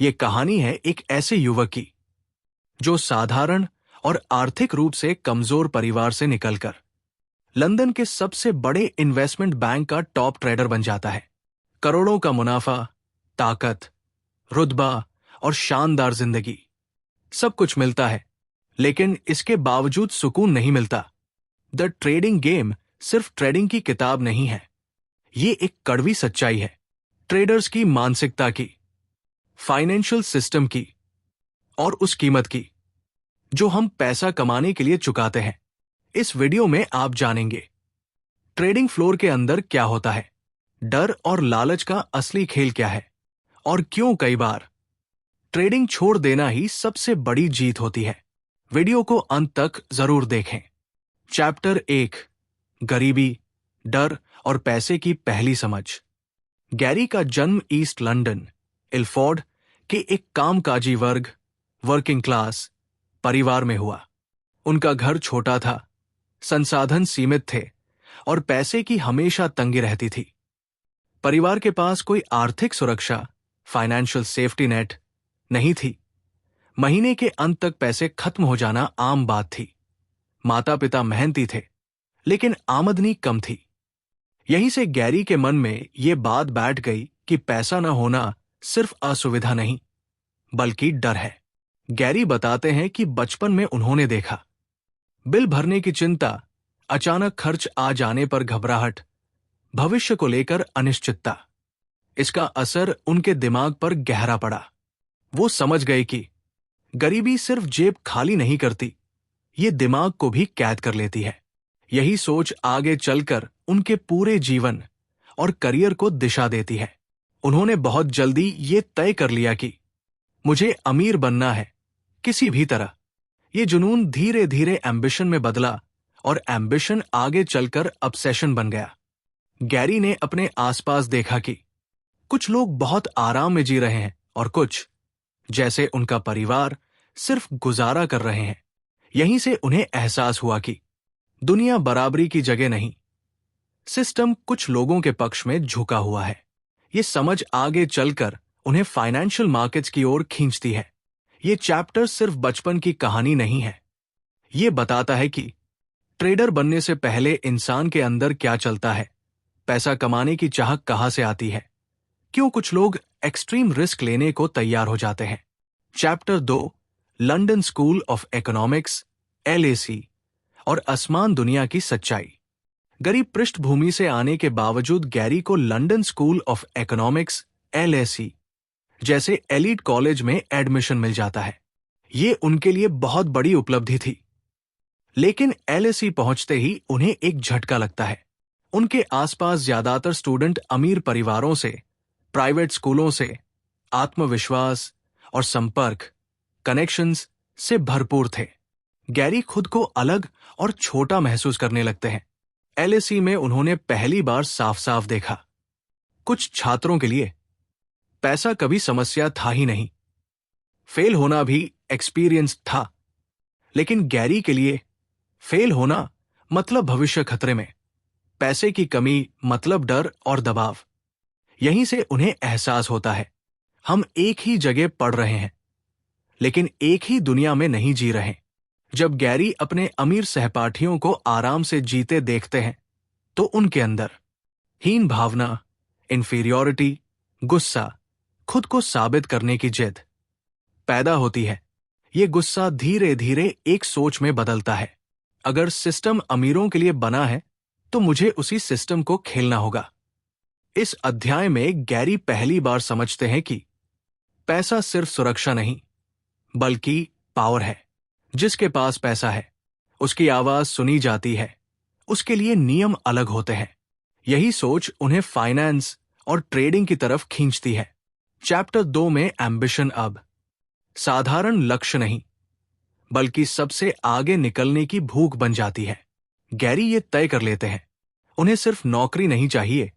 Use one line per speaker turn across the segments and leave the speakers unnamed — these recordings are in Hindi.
ये कहानी है एक ऐसे युवक की जो साधारण और आर्थिक रूप से कमजोर परिवार से निकलकर लंदन के सबसे बड़े इन्वेस्टमेंट बैंक का टॉप ट्रेडर बन जाता है। करोड़ों का मुनाफा, ताकत, रुतबा और शानदार जिंदगी, सब कुछ मिलता है, लेकिन इसके बावजूद सुकून नहीं मिलता। द ट्रेडिंग गेम सिर्फ ट्रेडिंग की किताब नहीं है, ये एक कड़वी सच्चाई है। ट्रेडर्स की मानसिकता की, फाइनेंशियल सिस्टम की और उस कीमत की जो हम पैसा कमाने के लिए चुकाते हैं। इस वीडियो में आप जानेंगे ट्रेडिंग फ्लोर के अंदर क्या होता है, डर और लालच का असली खेल क्या है, और क्यों कई बार ट्रेडिंग छोड़ देना ही सबसे बड़ी जीत होती है। वीडियो को अंत तक जरूर देखें। चैप्टर 1, गरीबी, डर और पैसे की पहली समझ। गैरी का जन्म ईस्ट लंदन, इल्फोर्ड के एक कामकाजी वर्किंग क्लास परिवार में हुआ। उनका घर छोटा था, संसाधन सीमित थे और पैसे की हमेशा तंगी रहती थी। परिवार के पास कोई आर्थिक सुरक्षा, फाइनेंशियल सेफ्टी नेट नहीं थी। महीने के अंत तक पैसे खत्म हो जाना आम बात थी। माता पिता मेहनती थे, लेकिन आमदनी कम थी। यहीं से गैरी के मन में ये बात बैठ गई कि पैसा न होना सिर्फ असुविधा नहीं, बल्कि डर है। गैरी बताते हैं कि बचपन में उन्होंने देखा बिल भरने की चिंता, अचानक खर्च आ जाने पर घबराहट, भविष्य को लेकर अनिश्चितता। इसका असर उनके दिमाग पर गहरा पड़ा। वो समझ गए कि गरीबी सिर्फ जेब खाली नहीं करती, ये दिमाग को भी कैद कर लेती है। यही सोच आगे चलकर उनके पूरे जीवन और करियर को दिशा देती है। उन्होंने बहुत जल्दी ये तय कर लिया कि मुझे अमीर बनना है, किसी भी तरह। ये जुनून धीरे धीरे एम्बिशन में बदला और एम्बिशन आगे चलकर ऑब्सेशन बन गया। गैरी ने अपने आसपास देखा कि कुछ लोग बहुत आराम में जी रहे हैं और कुछ, जैसे उनका परिवार, सिर्फ गुजारा कर रहे हैं। यहीं से उन्हें एहसास हुआ कि दुनिया बराबरी की जगह नहीं, सिस्टम कुछ लोगों के पक्ष में झुका हुआ है। ये समझ आगे चलकर उन्हें फाइनेंशियल मार्केट्स की ओर खींचती है। ये चैप्टर सिर्फ बचपन की कहानी नहीं है, ये बताता है कि ट्रेडर बनने से पहले इंसान के अंदर क्या चलता है, पैसा कमाने की चाह कहां से आती है, क्यों कुछ लोग एक्सट्रीम रिस्क लेने को तैयार हो जाते हैं। Chapter 2, London school of economics, LAC और आसमान दुनिया की सच्चाई। गरीब पृष्ठभूमि से आने के बावजूद गैरी को London school of economics, LAC जैसे एलीट कॉलेज में एडमिशन मिल जाता है। ये उनके लिए बहुत बड़ी उपलब्धि थी। लेकिन LAC पहुंचते ही उन्हें एक झटका लगता है। उनके आसपास ज्यादातर स्टूडेंट अमीर परिवारों से, प्राइवेट स्कूलों से, आत्मविश्वास और संपर्क, कनेक्शंस से भरपूर थे। गैरी खुद को अलग और छोटा महसूस करने लगते हैं। LAC में उन्होंने पहली बार साफ साफ देखा, कुछ छात्रों के लिए पैसा कभी समस्या था ही नहीं, फेल होना भी एक्सपीरियंस था। लेकिन गैरी के लिए फेल होना मतलब भविष्य खतरे में, पैसे की कमी मतलब डर और दबाव। यहीं से उन्हें एहसास होता है, हम एक ही जगह पढ़ रहे हैं, लेकिन एक ही दुनिया में नहीं जी रहे। जब गैरी अपने अमीर सहपाठियों को आराम से जीते देखते हैं, तो उनके अंदर हीन भावना, इंफीरियॉरिटी, गुस्सा, खुद को साबित करने की जिद पैदा होती है। ये गुस्सा धीरे धीरे एक सोच में बदलता है, अगर सिस्टम अमीरों के लिए बना है तो मुझे उसी सिस्टम को खेलना होगा। इस अध्याय में गैरी पहली बार समझते हैं कि पैसा सिर्फ सुरक्षा नहीं, बल्कि पावर है। जिसके पास पैसा है, उसकी आवाज सुनी जाती है, उसके लिए नियम अलग होते हैं। यही सोच उन्हें फाइनेंस और ट्रेडिंग की तरफ खींचती है। चैप्टर 2 में एम्बिशन अब साधारण लक्ष्य नहीं, बल्कि सबसे आगे निकलने की भूख बन जाती है। गैरी ये तय कर लेते हैं, उन्हें सिर्फ नौकरी नहीं चाहिए,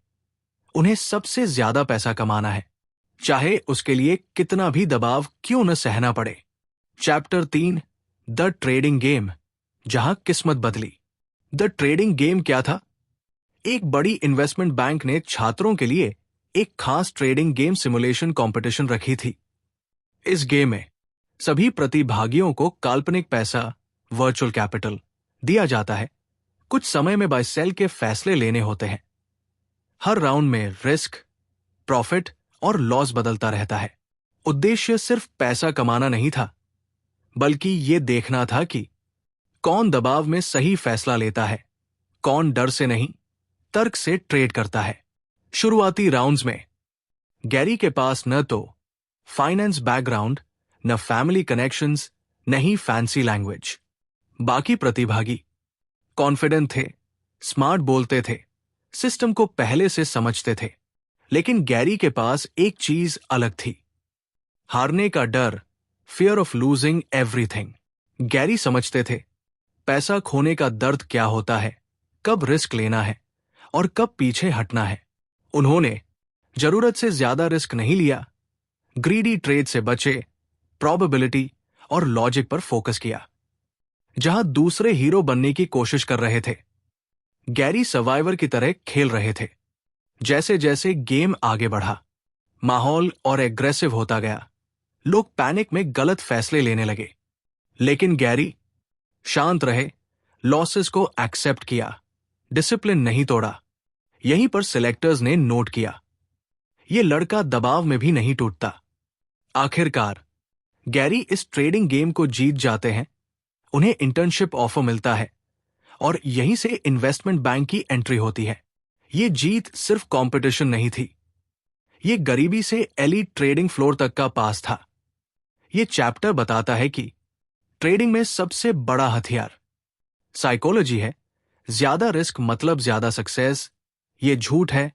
उन्हें सबसे ज्यादा पैसा कमाना है, चाहे उसके लिए कितना भी दबाव क्यों न सहना पड़े। चैप्टर 3, द ट्रेडिंग गेम, जहां किस्मत बदली। द ट्रेडिंग गेम क्या था? एक बड़ी इन्वेस्टमेंट बैंक ने छात्रों के लिए एक खास ट्रेडिंग गेम सिमुलेशन कंपटीशन रखी थी। इस गेम में सभी प्रतिभागियों को काल्पनिक पैसा, वर्चुअल कैपिटल दिया जाता है। कुछ समय में बाय सेल के फैसले लेने होते हैं। हर राउंड में रिस्क, प्रॉफिट और लॉस बदलता रहता है। उद्देश्य सिर्फ पैसा कमाना नहीं था, बल्कि ये देखना था कि कौन दबाव में सही फैसला लेता है, कौन डर से नहीं, तर्क से ट्रेड करता है। शुरुआती राउंड्स में गैरी के पास न तो फाइनेंस बैकग्राउंड, न फैमिली कनेक्शंस, न ही फैंसी लैंग्वेज। बाकी प्रतिभागी कॉन्फिडेंट थे, स्मार्ट बोलते थे, सिस्टम को पहले से समझते थे। लेकिन गैरी के पास एक चीज अलग थी, हारने का डर, fear of losing everything. Gary समझते थे पैसा खोने का दर्द क्या होता है, कब रिस्क लेना है और कब पीछे हटना है। उन्होंने जरूरत से ज्यादा रिस्क नहीं लिया, ग्रीडी ट्रेड से बचे, प्रोबेबिलिटी और लॉजिक पर फोकस किया। जहां दूसरे हीरो बनने की कोशिश कर रहे थे, गैरी सर्वाइवर की तरह खेल रहे थे। जैसे जैसे गेम आगे बढ़ा, माहौल और एग्रेसिव होता गया। लोग पैनिक में गलत फैसले लेने लगे। लेकिन गैरी शांत रहे, लॉसेस को एक्सेप्ट किया, डिसिप्लिन नहीं तोड़ा। यहीं पर सिलेक्टर्स ने नोट किया, यह लड़का दबाव में भी नहीं टूटता। आखिरकार गैरी इस ट्रेडिंग गेम को जीत जाते हैं। उन्हें इंटर्नशिप ऑफर मिलता है और यहीं से इन्वेस्टमेंट बैंक की एंट्री होती है। ये जीत सिर्फ कंपटीशन नहीं थी, ये गरीबी से एलीट ट्रेडिंग फ्लोर तक का पास था। ये चैप्टर बताता है कि ट्रेडिंग में सबसे बड़ा हथियार साइकोलॉजी है। ज्यादा रिस्क मतलब ज्यादा सक्सेस, ये झूठ है।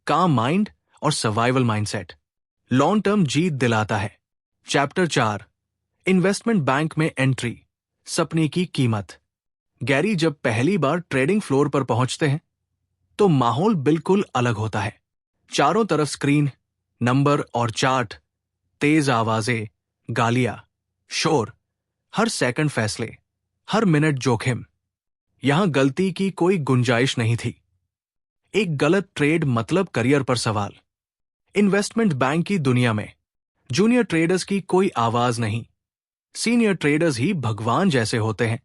काम माइंड और सर्वाइवल माइंडसेट लॉन्ग टर्म जीत दिलाता है। चैप्टर 4, इन्वेस्टमेंट बैंक में एंट्री, सपने की कीमत। गैरी जब पहली बार ट्रेडिंग फ्लोर पर पहुंचते हैं तो माहौल बिल्कुल अलग होता है। चारों तरफ स्क्रीन, नंबर और चार्ट, तेज आवाजें, गालियां, शोर, हर सेकंड फैसले, हर मिनट जोखिम। यहां गलती की कोई गुंजाइश नहीं थी। एक गलत ट्रेड मतलब करियर पर सवाल। इन्वेस्टमेंट बैंक की दुनिया में जूनियर ट्रेडर्स की कोई आवाज नहीं, सीनियर ट्रेडर्स ही भगवान जैसे होते हैं।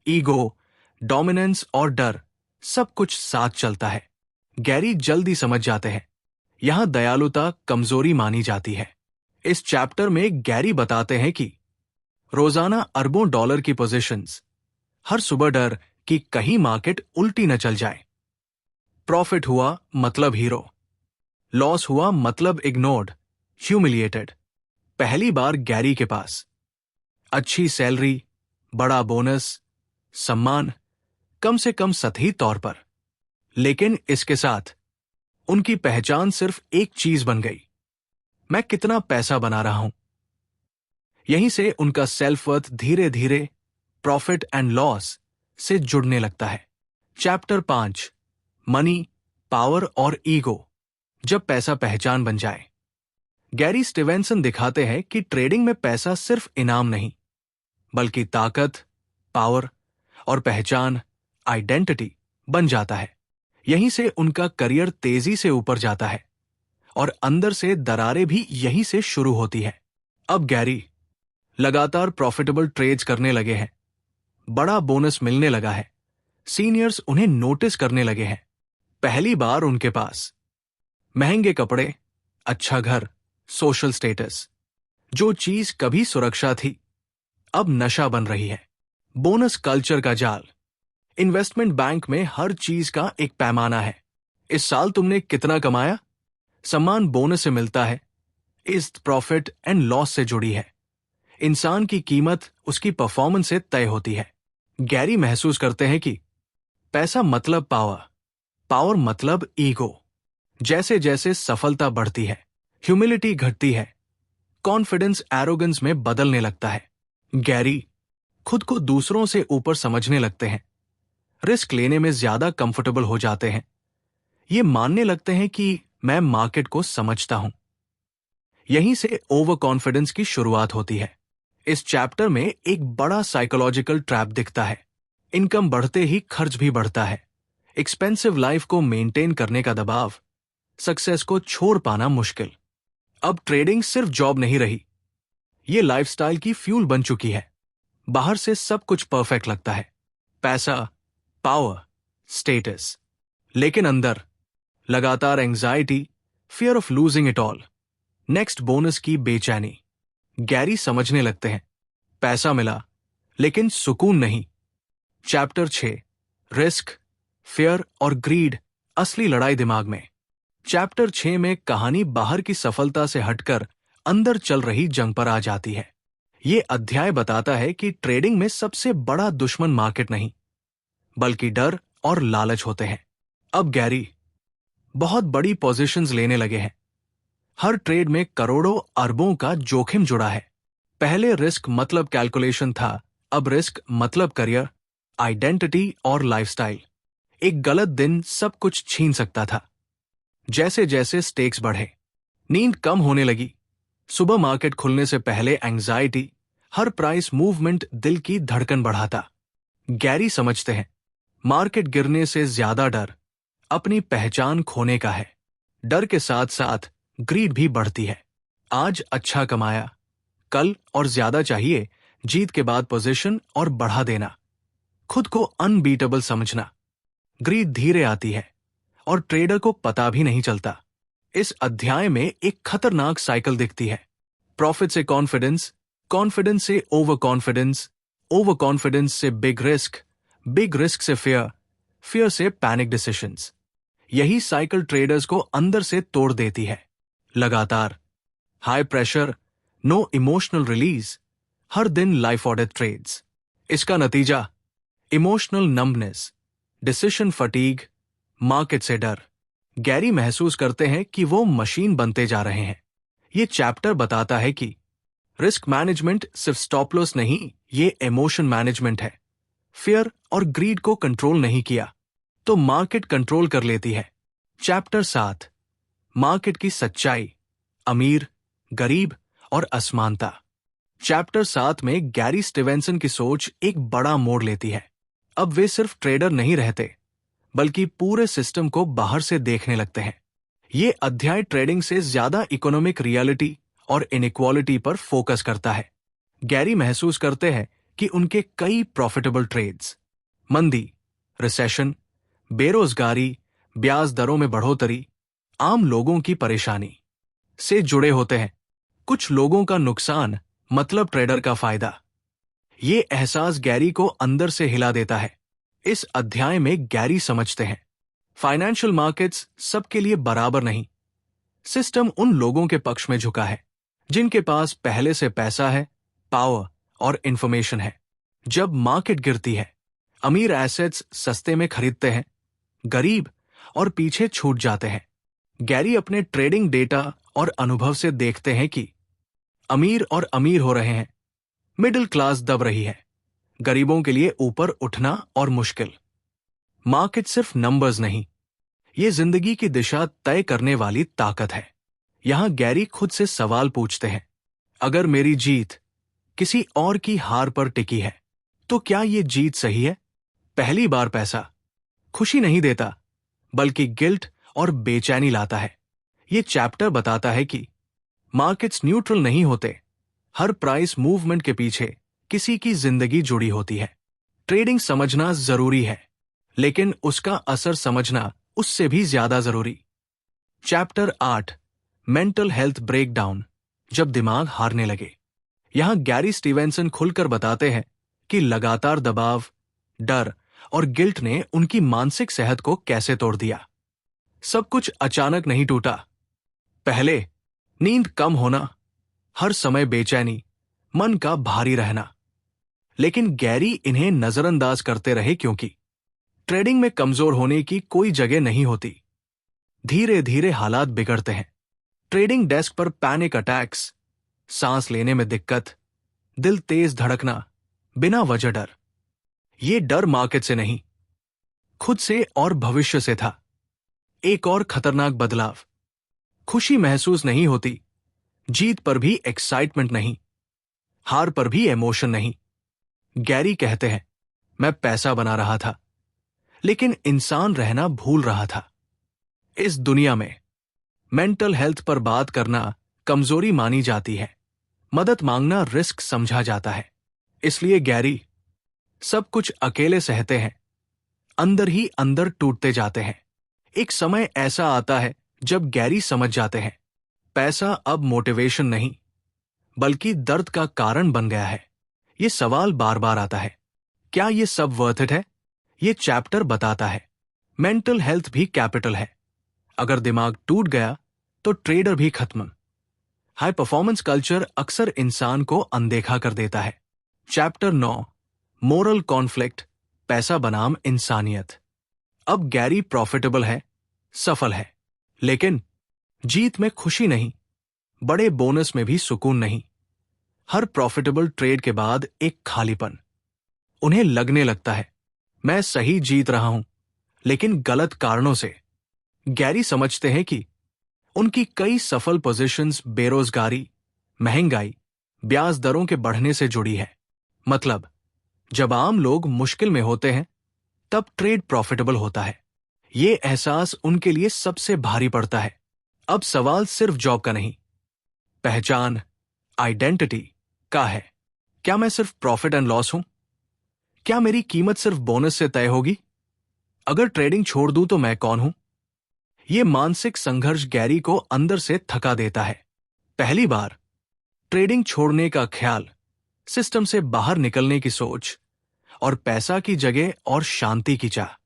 ईगो, डोमिनेंस और डर सब कुछ साथ चलता है। गैरी जल्दी समझ जाते हैं, यहां दयालुता कमजोरी मानी जाती है। इस चैप्टर में गैरी बताते हैं कि रोजाना अरबों डॉलर की पोजीशंस, हर सुबह डर कि कहीं मार्केट उल्टी न चल जाए। प्रॉफिट हुआ मतलब हीरो, लॉस हुआ मतलब इग्नोर्ड, ह्यूमिलिएटेड। पहली बार गैरी के पास अच्छी सैलरी, बड़ा बोनस, सम्मान, कम से कम सतही तौर पर। लेकिन इसके साथ उनकी पहचान सिर्फ एक चीज बन गई, मैं कितना पैसा बना रहा हूं। यहीं से उनका सेल्फ वर्थ धीरे धीरे प्रॉफिट एंड लॉस से जुड़ने लगता है। चैप्टर 5, मनी, पावर और ईगो, जब पैसा पहचान बन जाए। गैरी स्टीवेंसन दिखाते हैं कि ट्रेडिंग में पैसा सिर्फ इनाम नहीं, बल्कि ताकत, पावर और पहचान, आइडेंटिटी बन जाता है। यहीं से उनका करियर तेजी से ऊपर जाता है और अंदर से दरारें भी यहीं से शुरू होती है। अब गैरी लगातार प्रॉफिटेबल ट्रेड्स करने लगे हैं, बड़ा बोनस मिलने लगा है, सीनियर्स उन्हें नोटिस करने लगे हैं। पहली बार उनके पास महंगे कपड़े, अच्छा घर, सोशल स्टेटस, जो चीज कभी सुरक्षा थी अब नशा बन रही है। बोनस कल्चर का जाल, इन्वेस्टमेंट बैंक में हर चीज का एक पैमाना है। इस साल तुमने कितना कमाया, सम्मान बोनस से मिलता है, इस प्रॉफिट एंड लॉस से जुड़ी है। इंसान की कीमत उसकी परफॉर्मेंस से तय होती है। गैरी महसूस करते हैं कि पैसा मतलब पावर, पावर मतलब ईगो। जैसे जैसे सफलता बढ़ती है, ह्यूमिलिटी घटती है, कॉन्फिडेंस एरोगेंस में बदलने लगता है। गैरी खुद को दूसरों से ऊपर समझने लगते हैं, रिस्क लेने में ज्यादा कंफर्टेबल हो जाते हैं। ये मानने लगते हैं कि मैं मार्केट को समझता हूं। यहीं से ओवर कॉन्फिडेंस की शुरुआत होती है। इस चैप्टर में एक बड़ा साइकोलॉजिकल ट्रैप दिखता है। इनकम बढ़ते ही खर्च भी बढ़ता है। एक्सपेंसिव लाइफ को मेंटेन करने का दबाव, सक्सेस को छोड़ पाना मुश्किल। अब ट्रेडिंग सिर्फ जॉब नहीं रही, ये लाइफस्टाइल की फ्यूल बन चुकी है। बाहर से सब कुछ परफेक्ट लगता है, पैसा, पावर, स्टेटस, लेकिन अंदर लगातार anxiety, fear of losing it all, next bonus की बेचैनी। गैरी समझने लगते हैं, पैसा मिला लेकिन सुकून नहीं। चैप्टर 6, रिस्क, फियर और ग्रीड, असली लड़ाई दिमाग में। चैप्टर 6 में कहानी बाहर की सफलता से हटकर अंदर चल रही जंग पर आ जाती है। ये अध्याय बताता है कि ट्रेडिंग में सबसे बड़ा दुश्मन मार्केट नहीं, बल्कि डर और लालच होते हैं। अब गैरी बहुत बड़ी पोजीशंस लेने लगे हैं। हर ट्रेड में करोड़ों अरबों का जोखिम जुड़ा है। पहले रिस्क मतलब कैलकुलेशन था, अब रिस्क मतलब करियर, आइडेंटिटी और लाइफस्टाइल। एक गलत दिन सब कुछ छीन सकता था। जैसे जैसे स्टेक्स बढ़े, नींद कम होने लगी। सुबह मार्केट खुलने से पहले एंजाइटी, हर प्राइस मूवमेंट दिल की धड़कन बढ़ाता। गैरी समझते हैं, मार्केट गिरने से ज्यादा डर अपनी पहचान खोने का है। डर के साथ साथ ग्रीड भी बढ़ती है। आज अच्छा कमाया, कल और ज्यादा चाहिए, जीत के बाद पोजीशन और बढ़ा देना, खुद को अनबीटेबल समझना। ग्रीड धीरे आती है और ट्रेडर को पता भी नहीं चलता। इस अध्याय में एक खतरनाक साइकिल दिखती है। प्रॉफिट से कॉन्फिडेंस, कॉन्फिडेंस से ओवर कॉन्फिडेंस, ओवर कॉन्फिडेंस से बिग रिस्क से फियर, फियर से पैनिक डिसीजंस। यही साइकिल ट्रेडर्स को अंदर से तोड़ देती है। लगातार high pressure, no emotional release, हर दिन लाइफ ऑडिट ट्रेड्स। इसका नतीजा emotional numbness, decision fatigue, market से डर। गैरी महसूस करते हैं कि वो मशीन बनते जा रहे हैं। ये चैप्टर बताता है कि रिस्क मैनेजमेंट सिर्फ स्टॉप लॉस नहीं, ये इमोशन मैनेजमेंट है। फियर और ग्रीड को कंट्रोल नहीं किया तो मार्केट कंट्रोल कर लेती है। चैप्टर 7, मार्केट की सच्चाई, अमीर, गरीब और असमानता। चैप्टर 7 में गैरी स्टीवेंसन की सोच एक बड़ा मोड़ लेती है। अब वे सिर्फ ट्रेडर नहीं रहते, बल्कि पूरे सिस्टम को बाहर से देखने लगते हैं। ये अध्याय ट्रेडिंग से ज्यादा इकोनॉमिक रियलिटी और इनइक्वालिटी पर फोकस करता है। गैरी महसूस करते हैं कि उनके कई प्रॉफिटेबल ट्रेड्स मंदी, रिसेशन, बेरोजगारी, ब्याज दरों में बढ़ोतरी, आम लोगों की परेशानी से जुड़े होते हैं। कुछ लोगों का नुकसान मतलब ट्रेडर का फायदा। ये एहसास गैरी को अंदर से हिला देता है। इस अध्याय में गैरी समझते हैं, फाइनेंशियल मार्केट्स सबके लिए बराबर नहीं। सिस्टम उन लोगों के पक्ष में झुका है जिनके पास पहले से पैसा है, पावर और इंफॉर्मेशन है। जब मार्केट गिरती है, अमीर एसेट्स सस्ते में खरीदते हैं, गरीब और पीछे छूट जाते हैं। गैरी अपने ट्रेडिंग डेटा और अनुभव से देखते हैं कि अमीर और अमीर हो रहे हैं, मिडिल क्लास दब रही है, गरीबों के लिए ऊपर उठना और मुश्किल। मार्केट सिर्फ नंबर्स नहीं, ये जिंदगी की दिशा तय करने वाली ताकत है। यहां गैरी खुद से सवाल पूछते हैं, अगर मेरी जीत किसी और की हार पर टिकी है, तो क्या ये जीत सही है? पहली बार पैसा खुशी नहीं देता, बल्कि गिल्ट और बेचैनी लाता है। ये चैप्टर बताता है कि मार्केट्स न्यूट्रल नहीं होते, हर प्राइस मूवमेंट के पीछे किसी की जिंदगी जुड़ी होती है। ट्रेडिंग समझना जरूरी है, लेकिन उसका असर समझना उससे भी ज्यादा जरूरी। चैप्टर 8, मेंटल हेल्थ ब्रेकडाउन, जब दिमाग हारने लगे। यहां गैरी स्टीवेंसन खुलकर बताते हैं कि लगातार दबाव, डर और गिल्ट ने उनकी मानसिक सेहत को कैसे तोड़ दिया। सब कुछ अचानक नहीं टूटा। पहले नींद कम होना, हर समय बेचैनी, मन का भारी रहना। लेकिन गैरी इन्हें नजरअंदाज करते रहे क्योंकि ट्रेडिंग में कमजोर होने की कोई जगह नहीं होती। धीरे धीरे हालात बिगड़ते हैं। ट्रेडिंग डेस्क पर पैनिक अटैक्स, सांस लेने में दिक्कत, दिल तेज धड़कना, बिना वजह डर। ये डर मार्केट से नहीं, खुद से और भविष्य से था। एक और खतरनाक बदलाव, खुशी महसूस नहीं होती, जीत पर भी एक्साइटमेंट नहीं, हार पर भी इमोशन नहीं। गैरी कहते हैं, मैं पैसा बना रहा था, लेकिन इंसान रहना भूल रहा था। इस दुनिया में मेंटल हेल्थ पर बात करना कमजोरी मानी जाती है, मदद मांगना रिस्क समझा जाता है, इसलिए गैरी सब कुछ अकेले सहते हैं, अंदर ही अंदर टूटते जाते हैं। एक समय ऐसा आता है जब गैरी समझ जाते हैं, पैसा अब मोटिवेशन नहीं बल्कि दर्द का कारण बन गया है। ये सवाल बार बार आता है, क्या ये सब वर्थ इट है? ये चैप्टर बताता है, मेंटल हेल्थ भी कैपिटल है। अगर दिमाग टूट गया तो ट्रेडर भी खत्म। हाई परफॉर्मेंस कल्चर अक्सर इंसान को अनदेखा कर देता है। चैप्टर 9, मोरल कॉन्फ्लिक्ट, पैसा बनाम इंसानियत। अब गैरी प्रॉफिटेबल है, सफल है, लेकिन जीत में खुशी नहीं, बड़े बोनस में भी सुकून नहीं। हर प्रॉफिटेबल ट्रेड के बाद एक खालीपन। उन्हें लगने लगता है, मैं सही जीत रहा हूं, लेकिन गलत कारणों से। गैरी समझते हैं कि उनकी कई सफल पोजीशंस बेरोजगारी, महंगाई, ब्याज दरों के बढ़ने से जुड़ी है। मतलब, जब आम लोग मुश्किल में होते हैं तब ट्रेड प्रॉफिटेबल होता है। ये एहसास उनके लिए सबसे भारी पड़ता है। अब सवाल सिर्फ जॉब का नहीं, पहचान, आइडेंटिटी का है। क्या मैं सिर्फ प्रॉफिट एंड लॉस हूं? क्या मेरी कीमत सिर्फ बोनस से तय होगी? अगर ट्रेडिंग छोड़ दूं तो मैं कौन हूं? यह मानसिक संघर्ष गैरी को अंदर से थका देता है। पहली बार ट्रेडिंग छोड़ने का ख्याल, सिस्टम से बाहर निकलने की सोच और पैसा की जगह और शांति की चाह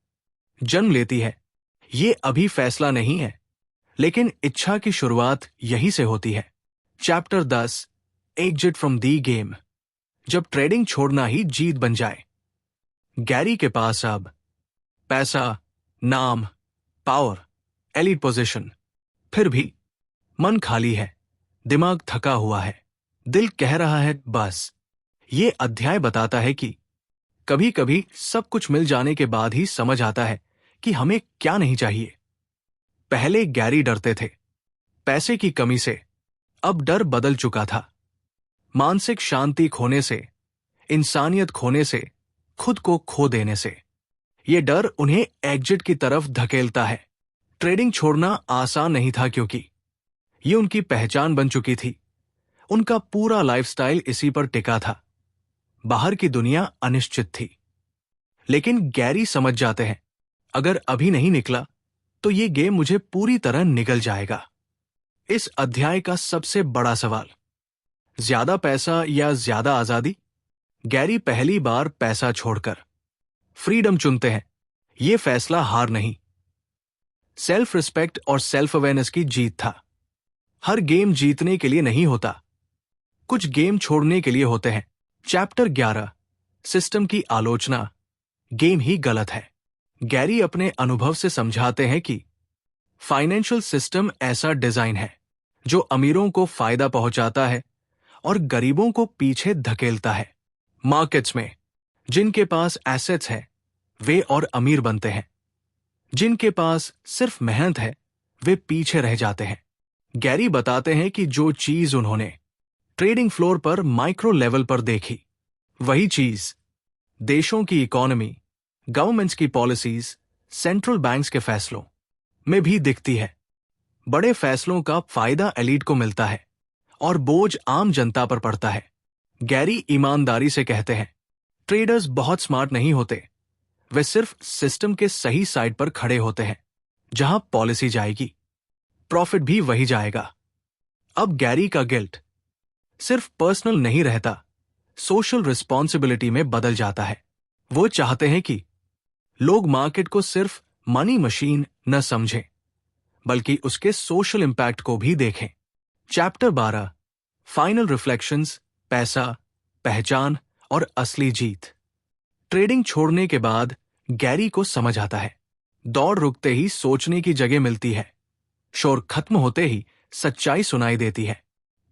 जन्म लेती है। ये अभी फैसला नहीं है, लेकिन इच्छा की शुरुआत यही से होती है। Chapter 10, exit from the game. जब ट्रेडिंग छोड़ना ही जीत बन जाए। गैरी के पास अब पैसा, नाम, पावर, एलीट पोजीशन, फिर भी मन खाली है, दिमाग थका हुआ है, दिल कह रहा है बस। ये अध्याय बताता है कि कभी कभी सब कुछ मिल जाने के बाद ही समझ आता है कि हमें क्या नहीं चाहिए। पहले गैरी डरते थे, पैसे की कमी से। अब डर बदल चुका था, मानसिक शांति खोने से, इंसानियत खोने से, खुद को खो देने से। ये डर उन्हें एग्जिट की तरफ धकेलता है। ट्रेडिंग छोड़ना आसान नहीं था क्योंकि ये उनकी पहचान बन चुकी थी। उनका पूरा लाइफस्टाइल इसी पर टिका था। बाहर की दुनिया अनिश्चित थी। लेकिन गैरी समझ जाते हैं, अगर अभी नहीं निकला तो ये गेम मुझे पूरी तरह निगल जाएगा। इस अध्याय का सबसे बड़ा सवाल, ज्यादा पैसा या ज्यादा आजादी? गैरी पहली बार पैसा छोड़कर फ्रीडम चुनते हैं। ये फैसला हार नहीं, सेल्फ रिस्पेक्ट और सेल्फ अवेयरनेस की जीत था। हर गेम जीतने के लिए नहीं होता, कुछ गेम छोड़ने के लिए होते हैं। चैप्टर 11, सिस्टम की आलोचना, गेम ही गलत है। गैरी अपने अनुभव से समझाते हैं कि फाइनेंशियल सिस्टम ऐसा डिजाइन है जो अमीरों को फायदा पहुंचाता है और गरीबों को पीछे धकेलता है। मार्केट्स में जिनके पास एसेट्स है वे और अमीर बनते हैं, जिनके पास सिर्फ मेहनत है वे पीछे रह जाते हैं। गैरी बताते हैं कि जो चीज उन्होंने ट्रेडिंग फ्लोर पर माइक्रो लेवल पर देखी, वही चीज देशों की इकोनॉमी, गवर्नमेंट्स की पॉलिसीज, सेंट्रल बैंक्स के फैसलों में भी दिखती है। बड़े फैसलों का फायदा एलीट को मिलता है और बोझ आम जनता पर पड़ता है। गैरी ईमानदारी से कहते हैं, ट्रेडर्स बहुत स्मार्ट नहीं होते, वे सिर्फ सिस्टम के सही साइड पर खड़े होते हैं। जहां पॉलिसी जाएगी, प्रॉफिट भी वही जाएगा। अब गैरी का गिल्ट सिर्फ पर्सनल नहीं रहता, सोशल रिस्पॉन्सिबिलिटी में बदल जाता है। वो चाहते हैं कि लोग मार्केट को सिर्फ मनी मशीन न समझें, बल्कि उसके सोशल इंपैक्ट को भी देखें। चैप्टर 12, फाइनल रिफ्लेक्शंस, पैसा, पहचान और असली जीत। ट्रेडिंग छोड़ने के बाद गैरी को समझ आता है, दौड़ रुकते ही सोचने की जगह मिलती है, शोर खत्म होते ही सच्चाई सुनाई देती है।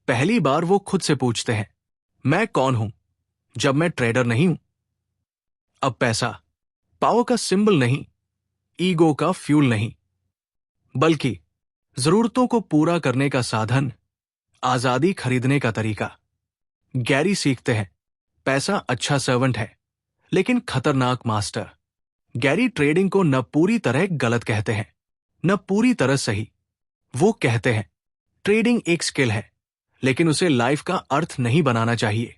पहली बार वो खुद से पूछते हैं, मैं कौन हूं जब मैं ट्रेडर नहीं हूं? अब पैसा पावर का सिंबल नहीं, ईगो का फ्यूल नहीं, बल्कि जरूरतों को पूरा करने का साधन, आजादी खरीदने का तरीका। गैरी सीखते हैं, पैसा अच्छा सर्वेंट है लेकिन खतरनाक मास्टर। गैरी ट्रेडिंग को न पूरी तरह गलत कहते हैं, न पूरी तरह सही। वो कहते हैं, ट्रेडिंग एक स्किल है, लेकिन उसे लाइफ का अर्थ नहीं बनाना चाहिए।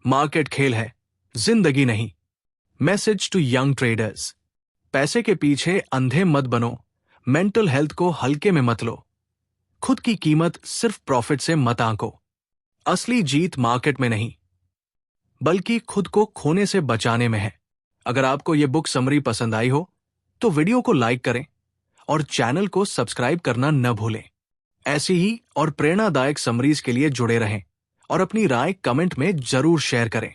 मार्केट खेल है, जिंदगी नहीं। मैसेज टू यंग ट्रेडर्स, पैसे के पीछे अंधे मत बनो, मेंटल हेल्थ को हल्के में मत लो। खुद की कीमत सिर्फ प्रॉफिट से मत आंको। असली जीत मार्केट में नहीं, बल्कि खुद को खोने से बचाने में है। अगर आपको यह बुक समरी पसंद आई हो तो वीडियो को लाइक करें और चैनल को सब्सक्राइब करना न भूलें। ऐसी ही और प्रेरणादायक समरीज के लिए जुड़े रहें और अपनी राय कमेंट में जरूर शेयर करें।